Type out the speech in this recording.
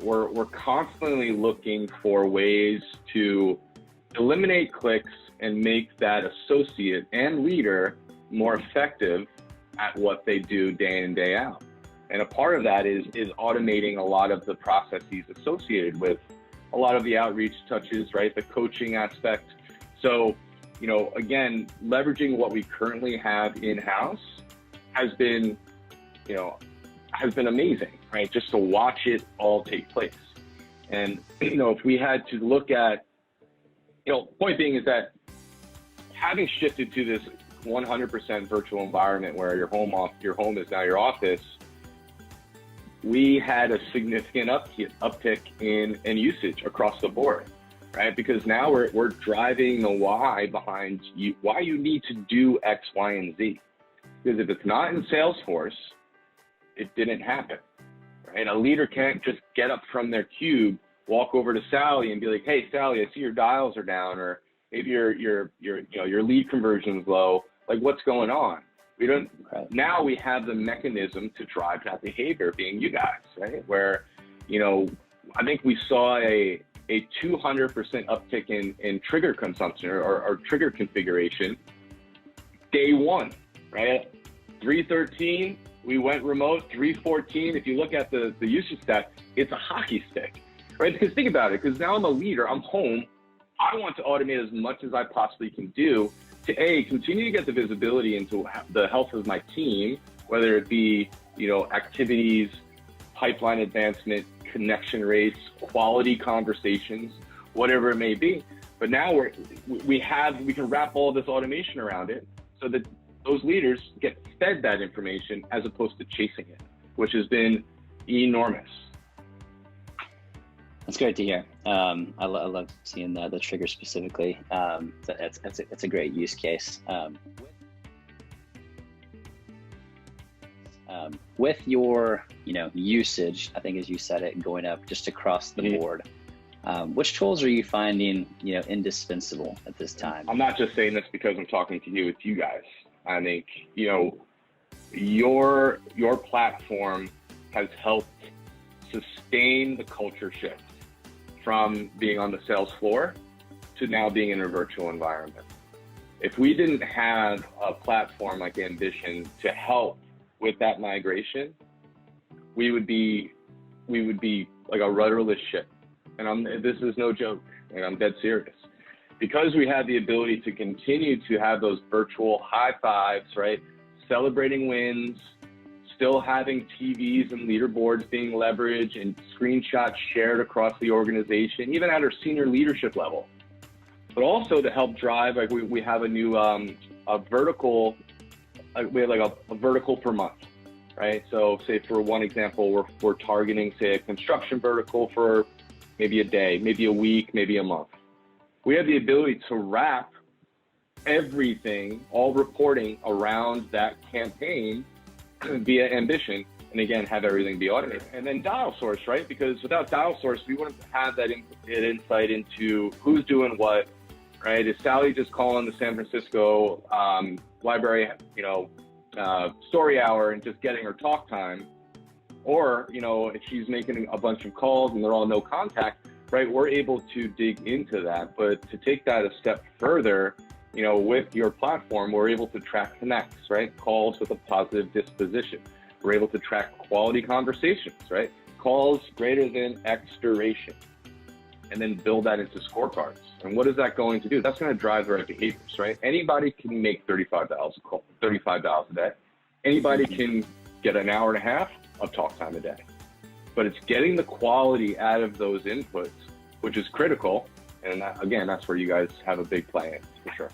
we're constantly looking for ways to eliminate clicks and make that associate and leader more effective at what they do day in and day out. And a part of that is automating a lot of the processes associated with a lot of the outreach touches, right? The coaching aspect. So, you know, again, leveraging what we currently have in-house has been, has been amazing, right? Just to watch it all take place. And, if we had to look at, point being is that having shifted to this 100% virtual environment where your home is now your office, we had a significant uptick in usage across the board, right? Because now we're driving the why behind why you need to do X, Y, and Z. Because if it's not in Salesforce, it didn't happen, right? A leader can't just get up from their cube, walk over to Sally and be like, "Hey, Sally, I see your dials are down," or maybe your lead conversion is low. Like, what's going on? We don't. Right. Now we have the mechanism to drive that behavior, being you guys, right? Where, I think we saw a 200% uptick in trigger consumption or trigger configuration day one, right? 313, we went remote. 314, if you look at the usage stat, it's a hockey stick, right? Because think about it, because now I'm a leader, I'm home, I want to automate as much as I possibly can do to continue to get the visibility into the health of my team, whether it be, activities, pipeline advancement, connection rates, quality conversations, whatever it may be. But now we can wrap all this automation around it so that those leaders get fed that information as opposed to chasing it, which has been enormous. That's great to hear. I love seeing the trigger specifically. It's a great use case. With your usage, I think as you said it, going up just across the board, which tools are you finding indispensable at this time? I'm not just saying this because I'm talking to you, it's you guys. I think your platform has helped sustain the culture shift from being on the sales floor to now being in a virtual environment. If we didn't have a platform like Ambition to help with that migration, we would be like a rudderless ship. And this is no joke, and I'm dead serious. Because we had the ability to continue to have those virtual high fives, right? Celebrating wins, still having TVs and leaderboards being leveraged and screenshots shared across the organization, even at our senior leadership level. But also to help drive, like we have a new vertical, we have like a vertical per month, right? So say for one example, we're targeting, say, a construction vertical for maybe a day, maybe a week, maybe a month. We have the ability to wrap everything, all reporting around that campaign via Ambition, and again, have everything be automated. And then dial source, right? Because without dial source, we wouldn't have that insight into who's doing what, right? Is Sally just calling the San Francisco library, story hour and just getting her talk time? Or, if she's making a bunch of calls and they're all no contact, right? We're able to dig into that. But to take that a step further, with your platform, we're able to track connects, right? Calls with a positive disposition. We're able to track quality conversations, right? Calls greater than X duration, and then build that into scorecards. And what is that going to do? That's going to drive the right behaviors, right? Anybody can make 35 dials a day. Anybody can get an hour and a half of talk time a day. But it's getting the quality out of those inputs, which is critical. And that, again, that's where you guys have a big play in, for sure.